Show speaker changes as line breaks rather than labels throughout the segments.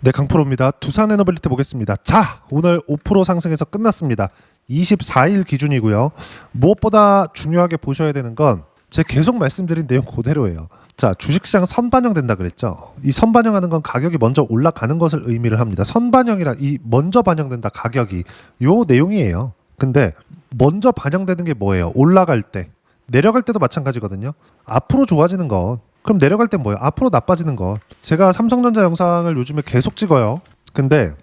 네, 강프로입니다. 두산 에너빌리티 보겠습니다. 자, 오늘 5% 상승해서 끝났습니다. 24일 기준이고요. 무엇보다 중요하게 보셔야 되는 건 제가 계속 말씀드린 내용 그대로예요. 자, 주식시장 선반영된다 그랬죠. 이 선반영하는 건 가격이 먼저 올라가는 것을 의미를 합니다. 선반영이란 이 먼저 반영된다 가격이 요 내용이에요. 근데 먼저 반영되는 게 뭐예요? 올라갈 때, 내려갈 때도 마찬가지거든요. 앞으로 좋아지는 건 그럼 내려갈 땐 뭐예요? 앞으로 나빠지는 거. 제가 삼성전자 영상을 요즘에 계속 찍어요. 근데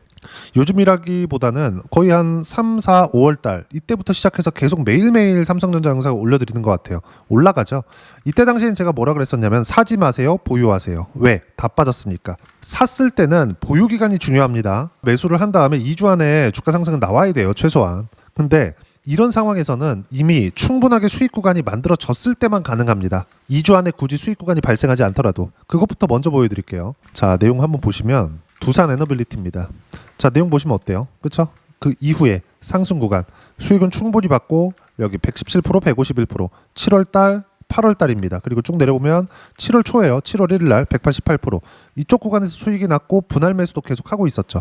요즘이라기보다는 거의 한 3, 4, 5월 달 이때부터 시작해서 계속 매일매일 삼성전자 영상을 올려드리는 것 같아요. 올라가죠. 이때 당시엔 제가 뭐라 그랬었냐면 사지 마세요. 보유하세요. 왜? 다 빠졌으니까. 샀을 때는 보유 기간이 중요합니다. 매수를 한 다음에 2주 안에 주가 상승은 나와야 돼요. 최소한. 근데 이런 상황에서는 이미 충분하게 수익 구간이 만들어졌을 때만 가능합니다. 2주 안에 굳이 수익 구간이 발생하지 않더라도 그것부터 먼저 보여드릴게요. 자, 내용 한번 보시면 두산 에너빌리티입니다. 자, 내용 보시면 어때요? 그쵸? 그 이후에 상승 구간 수익은 충분히 받고 여기 117%, 151%, 7월달, 8월달입니다. 그리고 쭉 내려보면 7월 초에요. 7월 1일날 188%. 이쪽 구간에서 수익이 났고 분할 매수도 계속 하고 있었죠.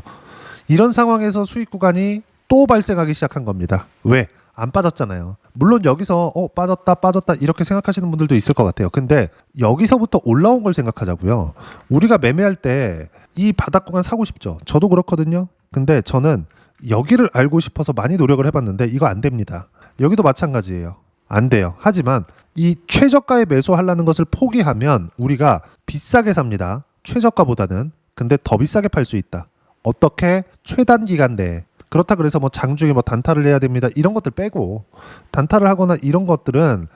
이런 상황에서 수익 구간이 또 발생하기 시작한 겁니다. 왜? 안 빠졌잖아요. 물론 여기서 빠졌다 이렇게 생각하시는 분들도 있을 것 같아요. 근데 여기서부터 올라온 걸 생각하자고요. 우리가 매매할 때 이 바닥 구간 사고 싶죠. 저도 그렇거든요. 근데 저는 여기를 알고 싶어서 많이 노력을 해봤는데 이거 안 됩니다. 여기도 마찬가지예요. 안 돼요. 하지만 이 최저가에 매수하려는 것을 포기하면 우리가 비싸게 삽니다. 최저가보다는. 근데 더 비싸게 팔 수 있다. 어떻게? 최단 기간 내에. 그렇다 그래서 뭐 장중에 뭐 단타를 해야 됩니다. 이런 것들 빼고 단타를 하거나 이런 것들은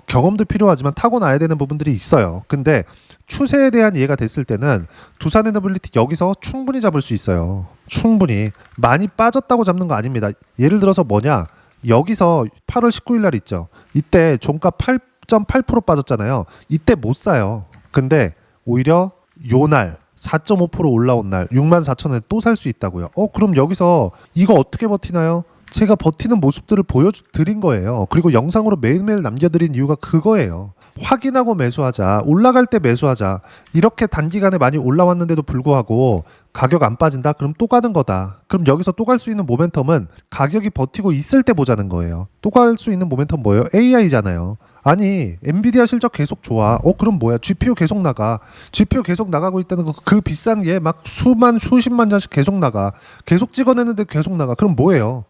경험도 필요하지만 타고나야 되는 부분들이 있어요. 근데 추세에 대한 이해가 됐을 때는 두산 에너빌리티 여기서 충분히 잡을 수 있어요. 충분히. 많이 빠졌다고 잡는 거 아닙니다. 예를 들어서 뭐냐? 여기서 8월 19일 날 있죠. 이때 종가 8.8% 빠졌잖아요. 이때 못 사요. 근데 오히려 요날 4.5% 올라온 날 64,000원에 또 살 수 있다고요. 그럼 여기서 이거 어떻게 버티나요? 제가 버티는 모습들을 보여드린 거예요. 그리고 영상으로 매일매일 남겨드린 이유가 그거예요. 확인하고 매수하자. 올라갈 때 매수하자. 이렇게 단기간에 많이 올라왔는데도 불구하고 가격 안 빠진다? 그럼 또 가는 거다. 그럼 여기서 또 갈 수 있는 모멘텀은 가격이 버티고 있을 때 보자는 거예요. 또 갈 수 있는 모멘텀 뭐예요? AI잖아요. 아니 엔비디아 실적 계속 좋아. 그럼 뭐야? GPU 계속 나가. GPU 계속 나가고 있다는 거 그 비싼 게 막 수십만 잔씩 계속 나가. 계속 찍어내는데 계속 나가. 그럼 뭐예요?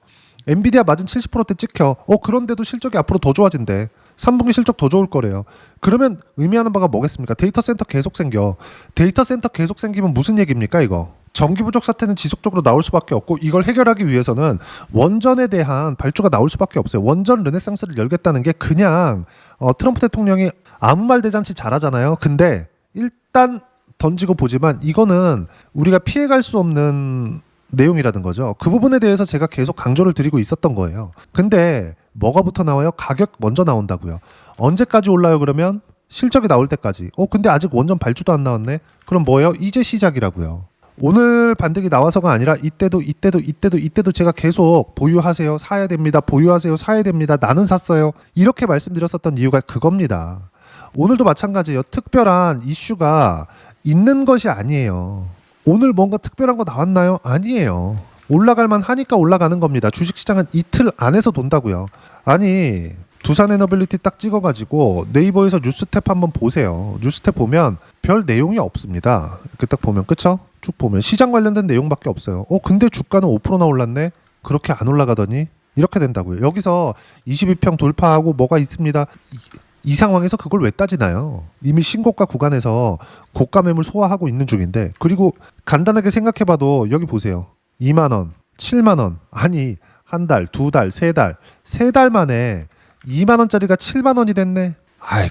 엔비디아 마진 70%대 찍혀. 그런데도 실적이 앞으로 더 좋아진대. 3분기 실적 더 좋을 거래요. 그러면 의미하는 바가 뭐겠습니까? 데이터 센터 계속 생겨. 데이터 센터 계속 생기면 무슨 얘기입니까 이거? 전기 부족 사태는 지속적으로 나올 수밖에 없고 이걸 해결하기 위해서는 원전에 대한 발주가 나올 수밖에 없어요. 원전 르네상스를 열겠다는 게 그냥 트럼프 대통령이 아무 말 대잔치 잘하잖아요. 근데 일단 던지고 보지만 이거는 우리가 피해갈 수 없는 내용이라는 거죠. 그 부분에 대해서 제가 계속 강조를 드리고 있었던 거예요. 근데 뭐가부터 나와요? 가격 먼저 나온다고요. 언제까지 올라요 그러면? 실적이 나올 때까지. 근데 아직 원전 발주도 안 나왔네? 그럼 뭐예요? 이제 시작이라고요. 오늘 반등이 나와서가 아니라 이때도 제가 계속 보유하세요. 사야 됩니다. 보유하세요. 사야 됩니다. 나는 샀어요. 이렇게 말씀드렸었던 이유가 그겁니다. 오늘도 마찬가지예요. 특별한 이슈가 있는 것이 아니에요. 오늘 뭔가 특별한 거 나왔나요? 아니에요. 올라갈만 하니까 올라가는 겁니다. 주식시장은 이틀 안에서 돈다고요. 아니 두산 에너빌리티 딱 찍어가지고 네이버에서 뉴스탭 한번 보세요. 뉴스탭 보면 별 내용이 없습니다. 이렇게 딱 보면 그쵸? 쭉 보면 시장 관련된 내용밖에 없어요. 근데 주가는 5%나 올랐네? 그렇게 안 올라가더니? 이렇게 된다고요. 여기서 22평 돌파하고 뭐가 있습니다. 이 상황에서 그걸 왜 따지나요? 이미 신고가 구간에서 고가 매물 소화하고 있는 중인데 그리고 간단하게 생각해봐도 여기 보세요. 2만원, 7만원 아니 한 달, 두 달, 세 달 만에 2만원짜리가 7만원이 됐네?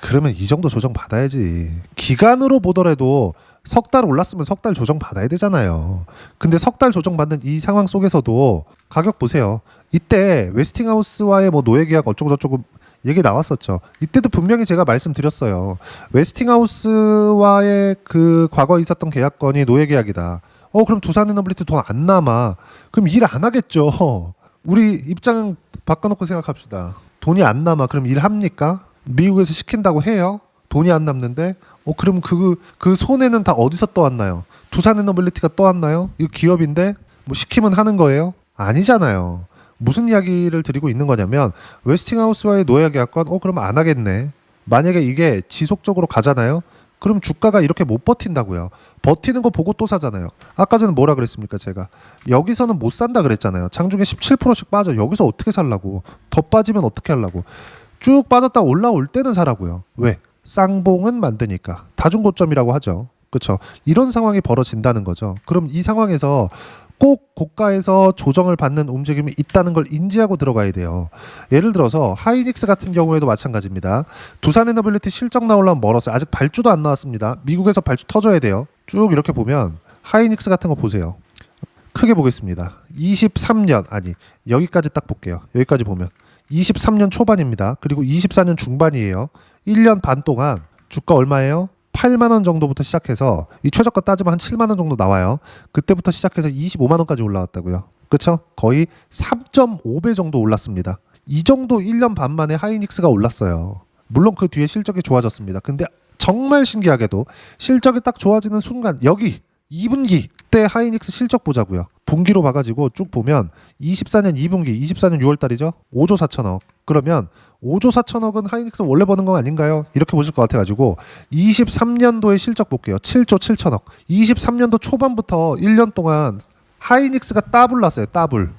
그러면 이 정도 조정 받아야지. 기간으로 보더라도 석 달 올랐으면 석 달 조정 받아야 되잖아요. 근데 석 달 조정 받는 이 상황 속에서도 가격 보세요. 이때 웨스팅하우스와의 뭐 노예 계약 어쩌고저쩌고 얘기 나왔었죠. 이때도 분명히 제가 말씀드렸어요. 웨스팅하우스와의 그 과거에 있었던 계약건이 노예 계약이다. 그럼 두산 에너빌리티 돈 안 남아. 그럼 일 안 하겠죠. 우리 입장 바꿔놓고 생각합시다. 돈이 안 남아. 그럼 일합니까? 미국에서 시킨다고 해요? 돈이 안 남는데? 그럼 그 손해는 다 어디서 떠왔나요? 두산에너빌리티가 떠왔나요? 이거 기업인데 뭐 시키면 하는 거예요? 아니잖아요. 무슨 이야기를 드리고 있는 거냐면 웨스팅하우스와의 노예 계약권 그럼 안 하겠네. 만약에 이게 지속적으로 가잖아요. 그럼 주가가 이렇게 못 버틴다고요. 버티는 거 보고 또 사잖아요. 아까 전에 뭐라 그랬습니까? 제가 여기서는 못 산다 그랬잖아요. 장중에 17%씩 빠져. 여기서 어떻게 살라고. 더 빠지면 어떻게 하려고. 쭉 빠졌다 올라올 때는 사라고요. 왜? 쌍봉은 만드니까. 다중고점이라고 하죠. 그렇죠. 이런 상황이 벌어진다는 거죠. 그럼 이 상황에서 꼭 고가에서 조정을 받는 움직임이 있다는 걸 인지하고 들어가야 돼요. 예를 들어서 하이닉스 같은 경우에도 마찬가지입니다. 두산에너빌리티 실적 나오려면 멀었어요. 아직 발주도 안 나왔습니다. 미국에서 발주 터져야 돼요. 쭉 이렇게 보면 하이닉스 같은 거 보세요. 크게 보겠습니다. 23년 아니 여기까지 딱 볼게요. 여기까지 보면 23년 초반입니다. 그리고 24년 중반이에요. 1년 반 동안 주가 얼마예요? 8만 원 정도부터 시작해서 이 최저가 따지면 한 7만 원 정도 나와요. 그때부터 시작해서 25만 원까지 올라왔다고요. 그렇죠? 거의 3.5배 정도 올랐습니다. 이 정도 1년 반 만에 하이닉스가 올랐어요. 물론 그 뒤에 실적이 좋아졌습니다. 근데 정말 신기하게도 실적이 딱 좋아지는 순간 여기 2분기 때 하이닉스 실적 보자고요. 분기로 봐가지고 쭉 보면 24년 2분기 24년 6월달이죠. 5조 4천억. 그러면 5조 4천억은 하이닉스 원래 버는 거 아닌가요? 이렇게 보실 것 같아가지고 23년도의 실적 볼게요. 7조 7천억. 23년도 초반부터 1년 동안 하이닉스가 따블 났어요. 따블.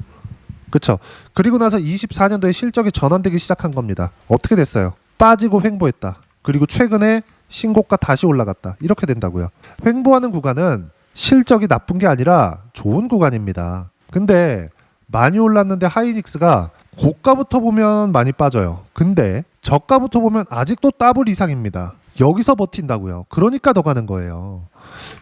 그쵸? 그리고 나서 24년도에 실적이 전환되기 시작한 겁니다. 어떻게 됐어요? 빠지고 횡보했다. 그리고 최근에 신고가 다시 올라갔다. 이렇게 된다고요. 횡보하는 구간은 실적이 나쁜 게 아니라 좋은 구간입니다. 근데 많이 올랐는데 하이닉스가 고가부터 보면 많이 빠져요. 근데 저가부터 보면 아직도 더블 이상입니다. 여기서 버틴다고요. 그러니까 더 가는 거예요.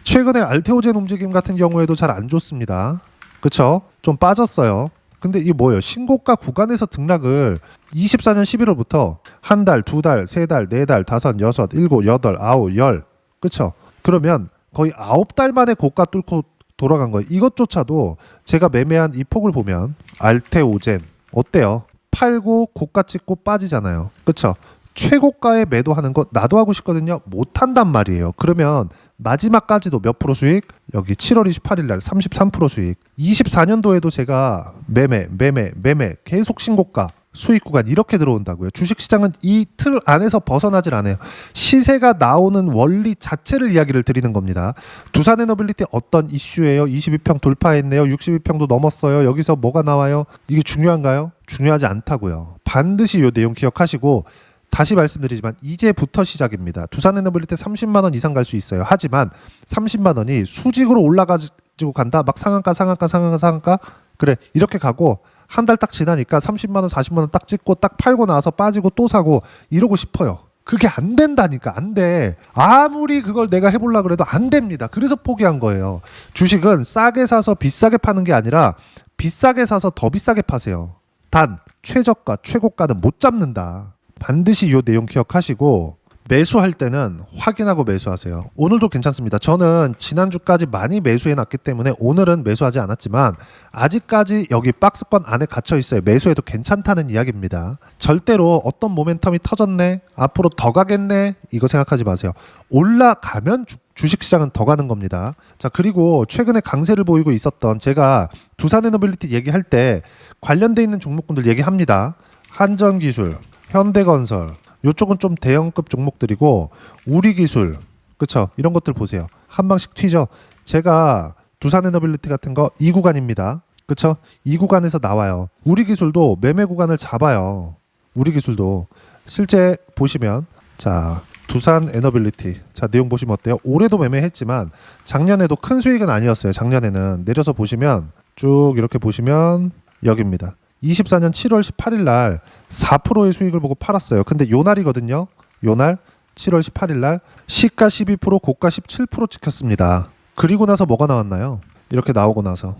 최근에 알테오젠 움직임 같은 경우에도 잘 안 좋습니다. 그쵸? 좀 빠졌어요. 근데 이게 뭐예요? 신고가 구간에서 등락을 24년 11월부터 한 달, 두 달, 세 달, 네 달, 다섯, 여섯, 일곱, 여덟, 아홉, 열. 그쵸? 그러면 거의 9달 만에 고가 뚫고 돌아간 거예요. 이것조차도 제가 매매한 이 폭을 보면 알테오젠 어때요? 팔고 고가 찍고 빠지잖아요. 그쵸? 최고가에 매도하는 거 나도 하고 싶거든요. 못한단 말이에요. 그러면 마지막까지도 몇 프로 수익? 여기 7월 28일 날 33% 수익. 24년도에도 제가 매매 계속 신고가 수익 구간 이렇게 들어온다고요. 주식시장은 이 틀 안에서 벗어나질 않아요. 시세가 나오는 원리 자체를 이야기를 드리는 겁니다. 두산에너빌리티 어떤 이슈예요? 22평 돌파했네요. 62평도 넘었어요. 여기서 뭐가 나와요? 이게 중요한가요? 중요하지 않다고요. 반드시 이 내용 기억하시고 다시 말씀드리지만 이제부터 시작입니다. 두산에너빌리티 30만 원 이상 갈 수 있어요. 하지만 30만 원이 수직으로 올라가지고 간다. 막 상한가 그래 이렇게 가고 한 달 딱 지나니까 30만 원 40만 원 딱 찍고 딱 팔고 나서 빠지고 또 사고 이러고 싶어요. 그게 안 된다니까. 안 돼. 아무리 그걸 내가 해보려고 그래도 안 됩니다. 그래서 포기한 거예요. 주식은 싸게 사서 비싸게 파는 게 아니라 비싸게 사서 더 비싸게 파세요. 단 최저가 최고가는 못 잡는다. 반드시 이 내용 기억하시고 매수할 때는 확인하고 매수하세요. 오늘도 괜찮습니다. 저는 지난주까지 많이 매수해놨기 때문에 오늘은 매수하지 않았지만 아직까지 여기 박스권 안에 갇혀 있어요. 매수해도 괜찮다는 이야기입니다. 절대로 어떤 모멘텀이 터졌네, 앞으로 더 가겠네 이거 생각하지 마세요. 올라가면 주식시장은 더 가는 겁니다. 자, 그리고 최근에 강세를 보이고 있었던 제가 두산에너빌리티 얘기할 때 관련돼 있는 종목군들 얘기합니다. 한전기술, 현대건설 이쪽은 좀 대형급 종목들이고 우리기술 그쵸 이런 것들 보세요. 한 방씩 튀죠. 제가 두산에너빌리티 같은 거 이 구간입니다. 그쵸 이 구간에서 나와요. 우리기술도 매매 구간을 잡아요. 우리기술도 실제 보시면 자 두산에너빌리티 자 내용 보시면 어때요? 올해도 매매했지만 작년에도 큰 수익은 아니었어요. 작년에는 내려서 보시면 쭉 이렇게 보시면 여기입니다. 24년 7월 18일 날 4%의 수익을 보고 팔았어요. 근데 요 날이거든요. 요 날 7월 18일 날 시가 12% 고가 17% 찍혔습니다. 그리고 나서 뭐가 나왔나요? 이렇게 나오고 나서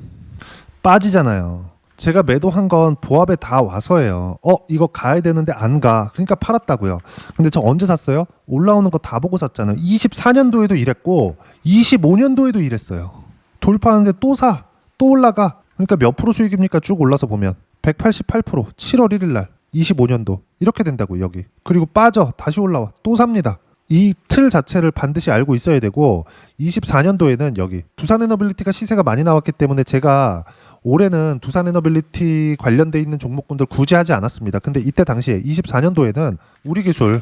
빠지잖아요. 제가 매도한 건 보합에 다 와서예요. 이거 가야 되는데 안 가. 그러니까 팔았다고요. 근데 저 언제 샀어요? 올라오는 거 다 보고 샀잖아요. 24년도에도 이랬고 25년도에도 이랬어요. 돌파하는데 또 사. 또 올라가. 그러니까 몇 프로 수익입니까? 쭉 올라서 보면 188% 7월 1일 날 25년도 이렇게 된다고 여기. 그리고 빠져 다시 올라와 또 삽니다. 이 틀 자체를 반드시 알고 있어야 되고 24년도에는 여기 두산에너빌리티가 시세가 많이 나왔기 때문에 제가 올해는 두산에너빌리티 관련돼 있는 종목군들 굳이 하지 않았습니다. 근데 이때 당시에 24년도에는 우리기술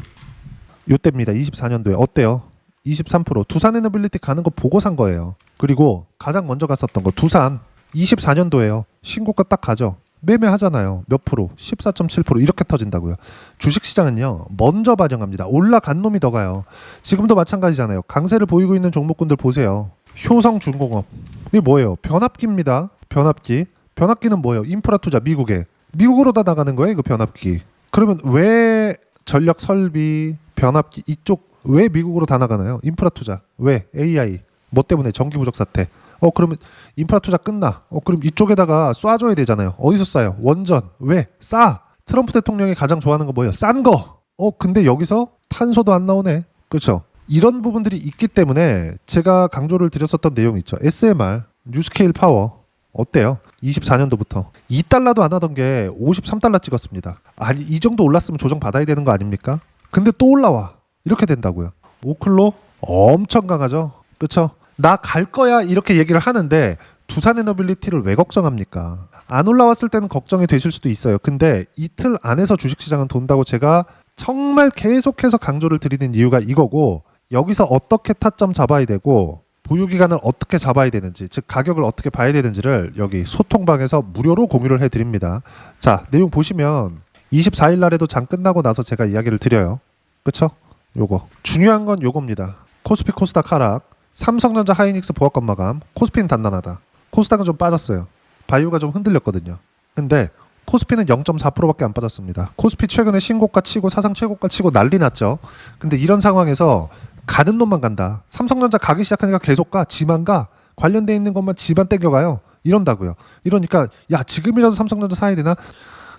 요때입니다. 24년도에 어때요? 23% 두산에너빌리티 가는 거 보고 산 거예요. 그리고 가장 먼저 갔었던 거 두산 24년도에요. 신고가 딱 가죠. 매매하잖아요. 몇 프로? 14.7% 이렇게 터진다고요. 주식시장은요. 먼저 반영합니다. 올라간 놈이 더 가요. 지금도 마찬가지잖아요. 강세를 보이고 있는 종목군들 보세요. 효성중공업. 이게 뭐예요? 변압기입니다. 변압기. 변압기는 뭐예요? 인프라 투자 미국에. 미국으로 다 나가는 거예요. 이거 변압기. 그러면 왜 전력 설비, 변압기 이쪽 왜 미국으로 다 나가나요? 인프라 투자. 왜? AI. 뭐 때문에? 전기 부족 사태. 그러면 인프라 투자 끝나. 그럼 이쪽에다가 쏴줘야 되잖아요. 어디서 쏴요? 원전. 왜? 싸. 트럼프 대통령이 가장 좋아하는 거 뭐예요? 싼 거. 근데 여기서 탄소도 안 나오네. 그렇죠? 이런 부분들이 있기 때문에 제가 강조를 드렸었던 내용이 있죠. SMR, 뉴스케일 파워. 어때요? 24년도부터 2달러도 안 하던 게 53달러 찍었습니다. 아니 이 정도 올랐으면 조정 받아야 되는 거 아닙니까? 근데 또 올라와. 이렇게 된다고요. 오클로 엄청 강하죠. 그렇죠? 나 갈 거야 이렇게 얘기를 하는데 두산에너빌리티를 왜 걱정합니까? 안 올라왔을 때는 걱정이 되실 수도 있어요. 근데 이틀 안에서 주식시장은 돈다고 제가 정말 계속해서 강조를 드리는 이유가 이거고 여기서 어떻게 타점 잡아야 되고 보유기간을 어떻게 잡아야 되는지 즉 가격을 어떻게 봐야 되는지를 여기 소통방에서 무료로 공유를 해드립니다. 자 내용 보시면 24일 날에도 장 끝나고 나서 제가 이야기를 드려요. 그쵸? 요거 중요한 건 요겁니다. 코스피 코스닥 하락 삼성전자 하이닉스 보합권 마감 코스피는 단단하다. 코스닥은 좀 빠졌어요. 바이오가 좀 흔들렸거든요. 근데 코스피는 0.4%밖에 안 빠졌습니다. 코스피 최근에 신고가 치고 사상 최고가 치고 난리 났죠. 근데 이런 상황에서 가는 놈만 간다. 삼성전자 가기 시작하니까 계속 가. 지만 가. 관련돼 있는 것만 지만 땡겨가요. 이런다고요. 이러니까 야 지금이라도 삼성전자 사야 되나?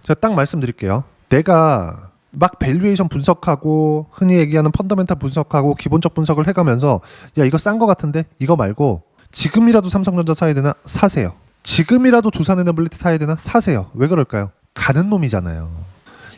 제가 딱 말씀드릴게요. 내가 막 밸류에이션 분석하고 흔히 얘기하는 펀더멘탈 분석하고 기본적 분석을 해가면서 야 이거 싼 거 같은데 이거 말고 지금이라도 삼성전자 사야 되나? 사세요. 지금이라도 두산에너빌리티 사야 되나? 사세요. 왜 그럴까요? 가는 놈이잖아요.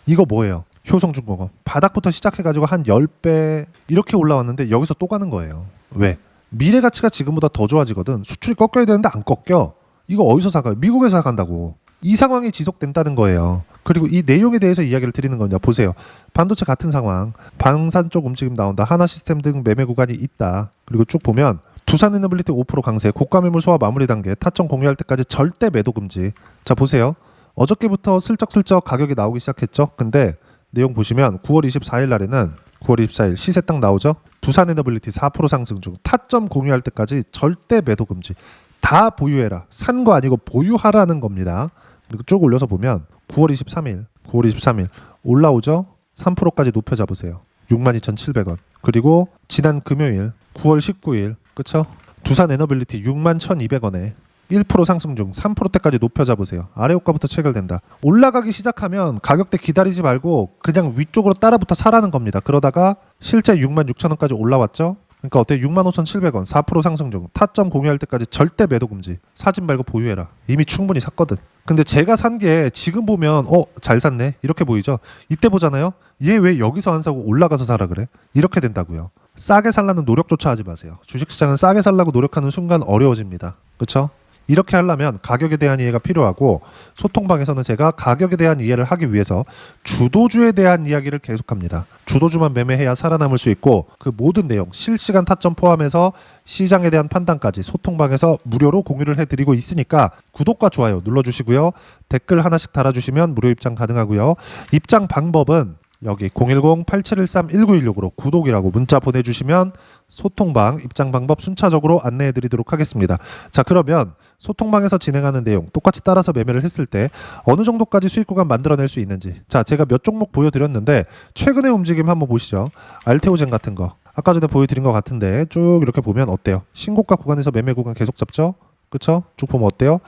이거 뭐예요? 효성중공업 바닥부터 시작해가지고 한 10배 이렇게 올라왔는데 여기서 또 가는 거예요. 왜? 미래 가치가 지금보다 더 좋아지거든. 수출이 꺾여야 되는데 안 꺾여. 이거 어디서 사가요? 미국에서 사간다고. 이 상황이 지속된다는 거예요. 그리고 이 내용에 대해서 이야기를 드리는 거냐 보세요. 반도체 같은 상황 방산 쪽 움직임 나온다. 하나시스템 등 매매 구간이 있다. 그리고 쭉 보면 두산에너빌리티 5% 강세 고가 매물 소화 마무리 단계 타점 공유할 때까지 절대 매도 금지. 자 보세요. 어저께부터 슬쩍슬쩍 가격이 나오기 시작했죠. 근데 내용 보시면 9월 24일 날에는 9월 24일 시세 딱 나오죠. 두산에너빌리티 4% 상승 중 타점 공유할 때까지 절대 매도 금지. 다 보유해라. 산 거 아니고 보유하라는 겁니다. 그리고 쭉 올려서 보면 9월 23일 올라오죠. 3%까지 높여 잡으세요. 62,700원. 그리고 지난 금요일 9월 19일 그쵸? 두산에너빌리티 61,200원에 1% 상승 중 3%대까지 높여 잡으세요. 아래 호가부터 체결된다. 올라가기 시작하면 가격대 기다리지 말고 그냥 위쪽으로 따라붙어 사라는 겁니다. 그러다가 실제 66,000원까지 올라왔죠. 그러니까 어때? 65,700원 4% 상승 중 타점 공유할 때까지 절대 매도 금지. 사진 말고 보유해라. 이미 충분히 샀거든. 근데 제가 산 게 지금 보면 잘 샀네 이렇게 보이죠. 이때 보잖아요. 얘 왜 여기서 안 사고 올라가서 사라 그래? 이렇게 된다고요. 싸게 살라는 노력조차 하지 마세요. 주식시장은 싸게 살라고 노력하는 순간 어려워집니다. 그렇죠? 이렇게 하려면 가격에 대한 이해가 필요하고 소통방에서는 제가 가격에 대한 이해를 하기 위해서 주도주에 대한 이야기를 계속합니다. 주도주만 매매해야 살아남을 수 있고 그 모든 내용 실시간 타점 포함해서 시장에 대한 판단까지 소통방에서 무료로 공유를 해드리고 있으니까 구독과 좋아요 눌러주시고요. 댓글 하나씩 달아주시면 무료 입장 가능하고요. 입장 방법은 여기 010-8713-1916으로 구독이라고 문자 보내주시면 소통방 입장 방법 순차적으로 안내해드리도록 하겠습니다. 자 그러면 소통방에서 진행하는 내용 똑같이 따라서 매매를 했을 때 어느 정도까지 수익 구간 만들어낼 수 있는지 자 제가 몇 종목 보여드렸는데 최근의 움직임 한번 보시죠. 알테오젠 같은 거 아까 전에 보여드린 것 같은데 쭉 이렇게 보면 어때요? 신고가 구간에서 매매 구간 계속 잡죠? 그쵸? 쭉 보면 어때요?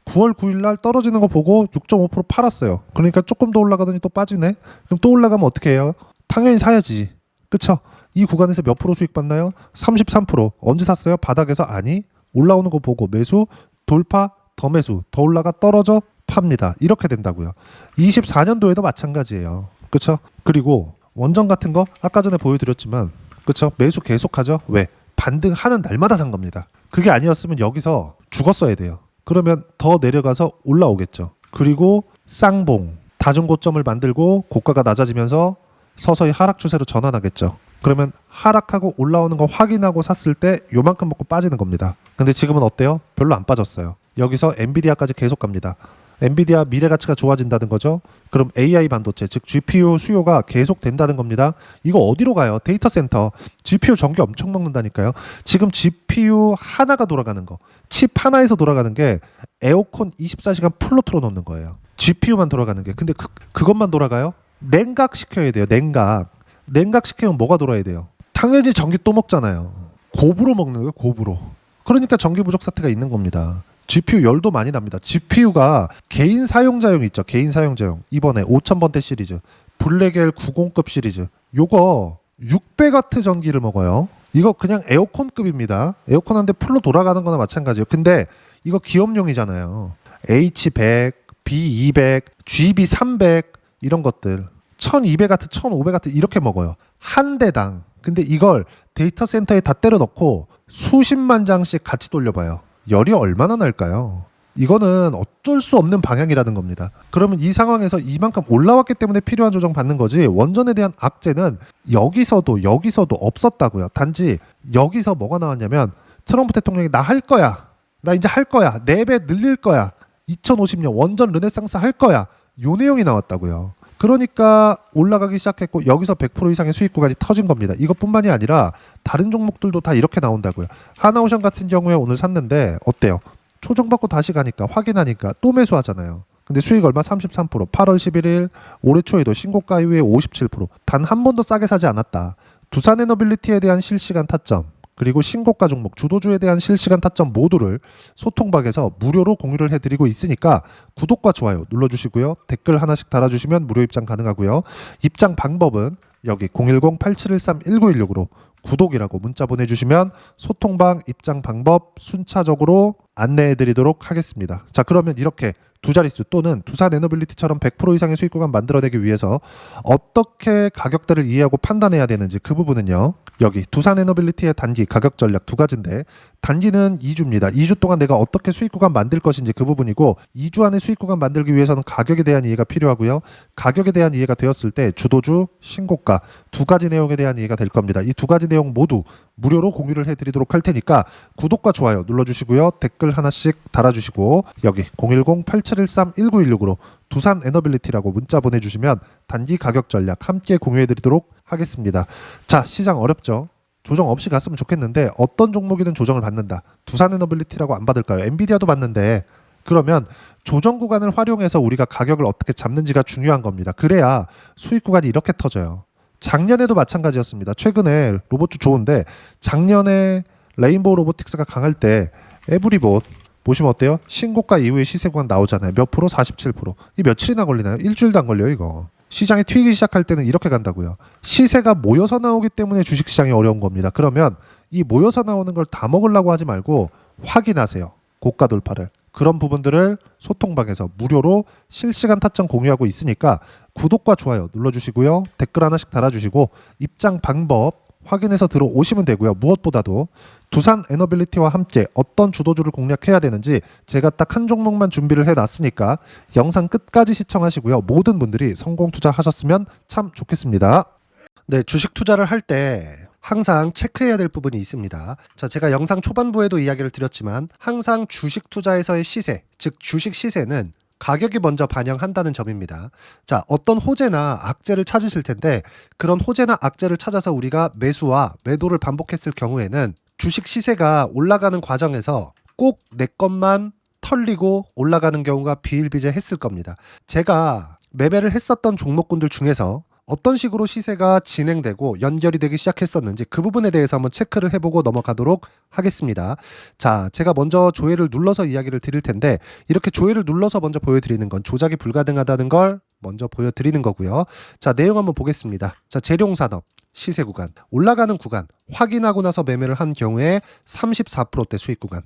9월 9일 날 떨어지는 거 보고 6.5% 팔았어요. 그러니까 조금 더 올라가더니 또 빠지네. 그럼 또 올라가면 어떻게 해요? 당연히 사야지. 그쵸? 이 구간에서 몇 프로 수익 받나요? 33%. 언제 샀어요? 바닥에서? 아니. 올라오는 거 보고 매수, 돌파, 더 매수, 더 올라가 떨어져 팝니다. 이렇게 된다고요. 24년도에도 마찬가지예요. 그쵸? 그리고 원전 같은 거 아까 전에 보여드렸지만 그렇죠? 매수 계속하죠. 왜? 반등하는 날마다 산 겁니다. 그게 아니었으면 여기서 죽었어야 돼요. 그러면 더 내려가서 올라오겠죠. 그리고 쌍봉, 다중고점을 만들고 고가가 낮아지면서 서서히 하락 추세로 전환하겠죠. 그러면 하락하고 올라오는 거 확인하고 샀을 때 요만큼 먹고 빠지는 겁니다. 근데 지금은 어때요? 별로 안 빠졌어요. 여기서 엔비디아까지 계속 갑니다. 엔비디아 미래 가치가 좋아진다는 거죠. 그럼 AI 반도체, 즉 GPU 수요가 계속 된다는 겁니다. 이거 어디로 가요? 데이터 센터. GPU 전기 엄청 먹는다니까요. 지금 GPU 하나가 돌아가는 거, 칩 하나에서 돌아가는 게 에어컨 24시간 풀로 틀어놓는 거예요. GPU만 돌아가는 게. 근데 그것만 돌아가요? 냉각 시켜야 돼요. 냉각 시키면 뭐가 돌아야 돼요? 당연히 전기 또 먹잖아요. 곱으로 먹는 거예요. 곱으로. 그러니까 전기 부족 사태가 있는 겁니다. GPU 열도 많이 납니다. GPU가 개인 사용자용 있죠. 개인 사용자용. 이번에 5000번대 시리즈, 블랙엘 90급 시리즈. 요거 600W 전기를 먹어요. 이거 그냥 에어컨급입니다. 에어컨 한 대 풀로 돌아가는 거나 마찬가지예요. 근데 이거 기업용이잖아요. H100, B200, GB300 이런 것들 1200W, 1500W 이렇게 먹어요. 한 대당. 근데 이걸 데이터 센터에 다 때려 넣고 수십만 장씩 같이 돌려봐요. 열이 얼마나 날까요? 이거는 어쩔 수 없는 방향이라는 겁니다. 그러면 이 상황에서 이만큼 올라왔기 때문에 필요한 조정 받는 거지, 원전에 대한 악재는 여기서도 없었다고요. 단지 여기서 뭐가 나왔냐면 트럼프 대통령이 나 할 거야. 나 이제 할 거야. 4배 늘릴 거야. 2050년 원전 르네상스 할 거야. 요 내용이 나왔다고요. 그러니까 올라가기 시작했고 여기서 100% 이상의 수익 구간이 터진 겁니다. 이것뿐만이 아니라 다른 종목들도 다 이렇게 나온다고요. 하나오션 같은 경우에 오늘 샀는데 어때요? 초정받고 다시 가니까 확인하니까 또 매수하잖아요. 근데 수익 얼마? 33%. 8월 11일 올해 초에도 신고가 이후에 57%. 단 한 번도 싸게 사지 않았다. 두산에너빌리티에 대한 실시간 타점, 그리고 신고가 종목, 주도주에 대한 실시간 타점 모두를 소통방에서 무료로 공유를 해드리고 있으니까 구독과 좋아요 눌러주시고요. 댓글 하나씩 달아주시면 무료 입장 가능하고요. 입장 방법은 여기 010-8713-1916으로 구독이라고 문자 보내주시면 소통방 입장 방법 순차적으로 안내해드리도록 하겠습니다. 자, 그러면 이렇게 두 자릿수 또는 두산에너빌리티처럼 100% 이상의 수익 구간 만들어내기 위해서 어떻게 가격대를 이해하고 판단해야 되는지, 그 부분은요, 여기 두산에너빌리티의 단기 가격 전략 두 가지인데, 단기는 2주입니다. 2주 동안 내가 어떻게 수익 구간 만들 것인지 그 부분이고, 2주 안에 수익 구간 만들기 위해서는 가격에 대한 이해가 필요하고요. 가격에 대한 이해가 되었을 때 주도주, 신고가 두 가지 내용에 대한 이해가 될 겁니다. 이 두 가지 내용 모두 무료로 공유를 해드리도록 할 테니까 구독과 좋아요 눌러주시고요. 댓글 하나씩 달아주시고 여기 010-8713-1916으로 두산에너빌리티라고 문자 보내주시면 단기 가격 전략 함께 공유해드리도록 하겠습니다. 자, 시장 어렵죠? 조정 없이 갔으면 좋겠는데 어떤 종목이든 조정을 받는다. 두산에너빌리티라고 안 받을까요? 엔비디아도 받는데, 그러면 조정 구간을 활용해서 우리가 가격을 어떻게 잡는지가 중요한 겁니다. 그래야 수익 구간이 이렇게 터져요. 작년에도 마찬가지였습니다. 최근에 로봇주 좋은데 작년에 레인보우 로보틱스가 강할 때 에브리봇 보시면 어때요? 신고가 이후에 시세 구간 나오잖아요. 몇 프로? 47%. 이 며칠이나 걸리나요? 일주일도 안 걸려요 이거. 시장이 튀기 시작할 때는 이렇게 간다고요. 시세가 모여서 나오기 때문에 주식시장이 어려운 겁니다. 그러면 이 모여서 나오는 걸 다 먹으려고 하지 말고 확인하세요. 고가 돌파를. 그런 부분들을 소통방에서 무료로 실시간 타점 공유하고 있으니까 구독과 좋아요 눌러주시고요. 댓글 하나씩 달아주시고 입장 방법 확인해서 들어오시면 되고요. 무엇보다도 두산에너빌리티와 함께 어떤 주도주를 공략해야 되는지 제가 딱 한 종목만 준비를 해놨으니까 영상 끝까지 시청하시고요. 모든 분들이 성공 투자하셨으면 참 좋겠습니다. 네, 주식 투자를 할 때 항상 체크해야 될 부분이 있습니다. 자, 제가 영상 초반부에도 이야기를 드렸지만 항상 주식 투자에서의 시세, 즉 주식 시세는 가격이 먼저 반영한다는 점입니다. 자, 어떤 호재나 악재를 찾으실 텐데 그런 호재나 악재를 찾아서 우리가 매수와 매도를 반복했을 경우에는 주식 시세가 올라가는 과정에서 꼭 내 것만 털리고 올라가는 경우가 비일비재했을 겁니다. 제가 매매를 했었던 종목군들 중에서 어떤 식으로 시세가 진행되고 연결이 되기 시작했었는지 그 부분에 대해서 한번 체크를 해보고 넘어가도록 하겠습니다. 자, 제가 먼저 조회를 눌러서 이야기를 드릴 텐데 이렇게 조회를 눌러서 먼저 보여드리는 건 조작이 불가능하다는 걸 먼저 보여드리는 거고요. 자, 내용 한번 보겠습니다. 자, 재룡산업 시세 구간, 올라가는 구간 확인하고 나서 매매를 한 경우에 34%대 수익 구간.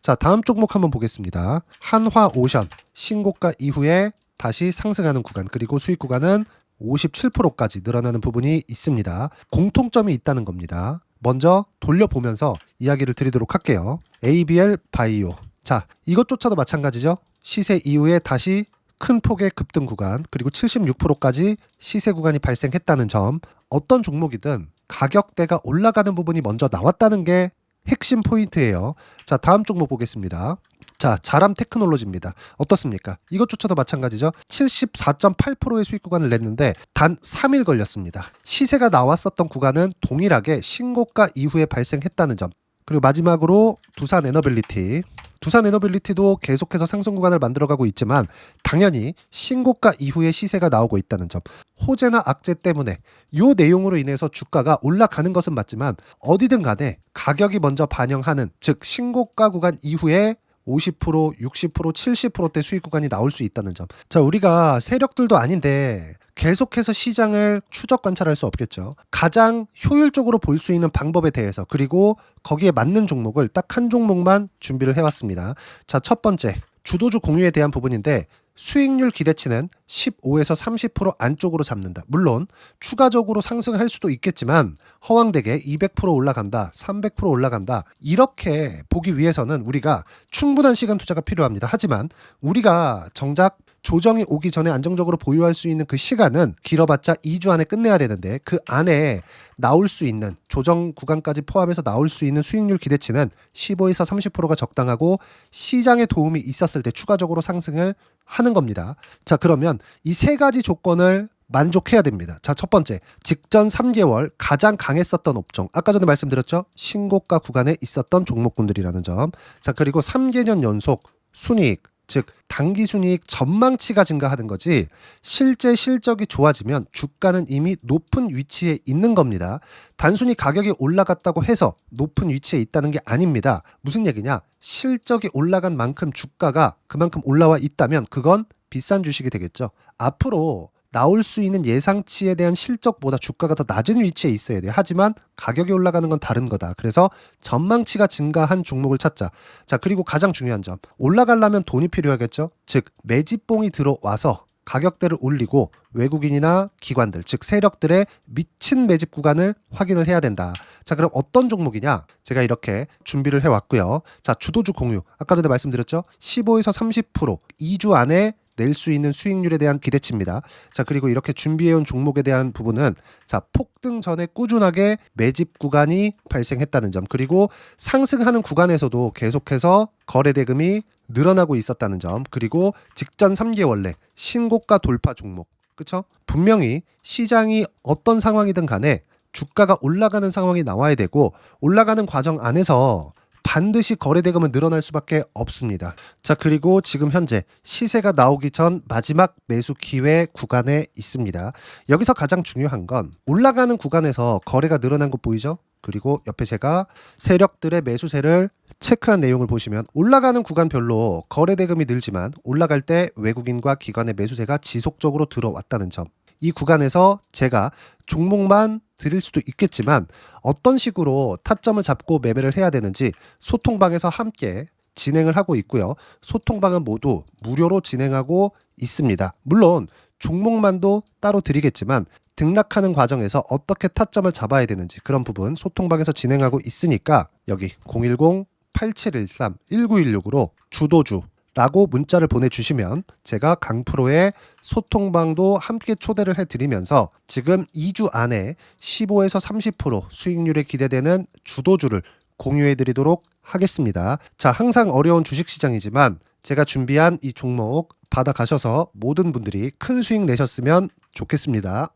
자, 다음 종목 한번 보겠습니다. 한화오션 신고가 이후에 다시 상승하는 구간, 그리고 수익 구간은 57%까지 늘어나는 부분이 있습니다. 공통점이 있다는 겁니다. 먼저 돌려보면서 이야기를 드리도록 할게요. ABL 바이오. 자, 이것조차도 마찬가지죠. 시세 이후에 다시 큰 폭의 급등 구간, 그리고 76%까지 시세 구간이 발생했다는 점. 어떤 종목이든 가격대가 올라가는 부분이 먼저 나왔다는 게 핵심 포인트예요. 자, 다음 종목 보겠습니다. 자, 자람 테크놀로지입니다. 어떻습니까? 이것조차도 마찬가지죠. 74.8%의 수익 구간을 냈는데 단 3일 걸렸습니다. 시세가 나왔었던 구간은 동일하게 신고가 이후에 발생했다는 점. 그리고 마지막으로 두산 에너빌리티. 두산 에너빌리티도 계속해서 상승 구간을 만들어가고 있지만 당연히 신고가 이후에 시세가 나오고 있다는 점. 호재나 악재 때문에 이 내용으로 인해서 주가가 올라가는 것은 맞지만 어디든 간에 가격이 먼저 반영하는, 즉 신고가 구간 이후에 50%, 60%, 70%대 수익 구간이 나올 수 있다는 점. 자, 우리가 세력들도 아닌데 계속해서 시장을 추적 관찰할 수 없겠죠. 가장 효율적으로 볼 수 있는 방법에 대해서, 그리고 거기에 맞는 종목을 딱 한 종목만 준비를 해왔습니다. 자, 첫 번째 주도주 공유에 대한 부분인데 수익률 기대치는 15에서 30% 안쪽으로 잡는다. 물론 추가적으로 상승할 수도 있겠지만 허황되게 200% 올라간다, 300% 올라간다, 이렇게 보기 위해서는 우리가 충분한 시간 투자가 필요합니다. 하지만 우리가 정작 조정이 오기 전에 안정적으로 보유할 수 있는 그 시간은 길어봤자 2주 안에 끝내야 되는데, 그 안에 나올 수 있는 조정 구간까지 포함해서 나올 수 있는 수익률 기대치는 15에서 30%가 적당하고 시장에 도움이 있었을 때 추가적으로 상승을 하는 겁니다. 자, 그러면 이 세 가지 조건을 만족해야 됩니다. 자, 첫 번째, 직전 3개월 가장 강했었던 업종. 아까 전에 말씀드렸죠? 신고가 구간에 있었던 종목군들이라는 점. 자, 그리고 3개년 연속 순이익, 즉 단기 순이익 전망치가 증가하는 거지 실제 실적이 좋아지면 주가는 이미 높은 위치에 있는 겁니다. 단순히 가격이 올라갔다고 해서 높은 위치에 있다는 게 아닙니다. 무슨 얘기냐? 실적이 올라간 만큼 주가가 그만큼 올라와 있다면 그건 비싼 주식이 되겠죠. 앞으로 나올 수 있는 예상치에 대한 실적보다 주가가 더 낮은 위치에 있어야 돼요. 하지만 가격이 올라가는 건 다른 거다. 그래서 전망치가 증가한 종목을 찾자. 자, 그리고 가장 중요한 점. 올라가려면 돈이 필요하겠죠. 즉 매집봉이 들어와서 가격대를 올리고 외국인이나 기관들, 즉 세력들의 미친 매집 구간을 확인을 해야 된다. 자, 그럼 어떤 종목이냐? 제가 이렇게 준비를 해왔고요. 자, 주도주 공유. 아까 전에 말씀드렸죠. 15에서 30% 2주 안에 낼 수 있는 수익률에 대한 기대치입니다. 자, 그리고 이렇게 준비해온 종목에 대한 부분은, 자, 폭등 전에 꾸준하게 매집 구간이 발생했다는 점, 그리고 상승하는 구간에서도 계속해서 거래 대금이 늘어나고 있었다는 점, 그리고 직전 3개월 내 신고가 돌파 종목. 그쵸? 분명히 시장이 어떤 상황이든 간에 주가가 올라가는 상황이 나와야 되고 올라가는 과정 안에서 반드시 거래 대금은 늘어날 수밖에 없습니다. 자, 그리고 지금 현재 시세가 나오기 전 마지막 매수 기회 구간에 있습니다. 여기서 가장 중요한 건 올라가는 구간에서 거래가 늘어난 거 보이죠? 그리고 옆에 제가 세력들의 매수세를 체크한 내용을 보시면 올라가는 구간별로 거래 대금이 늘지만 올라갈 때 외국인과 기관의 매수세가 지속적으로 들어왔다는 점. 이 구간에서 제가 종목만 드릴 수도 있겠지만 어떤 식으로 타점을 잡고 매매를 해야 되는지 소통방에서 함께 진행을 하고 있고요. 소통방은 모두 무료로 진행하고 있습니다. 물론 종목만도 따로 드리겠지만 등락하는 과정에서 어떻게 타점을 잡아야 되는지 그런 부분 소통방에서 진행하고 있으니까 여기 010-8713-1916으로 주도주 라고 문자를 보내주시면 제가 강프로의 소통방도 함께 초대를 해드리면서 지금 2주 안에 15에서 30% 수익률에 기대되는 주도주를 공유해드리도록 하겠습니다. 자, 항상 어려운 주식시장이지만 제가 준비한 이 종목 받아가셔서 모든 분들이 큰 수익 내셨으면 좋겠습니다.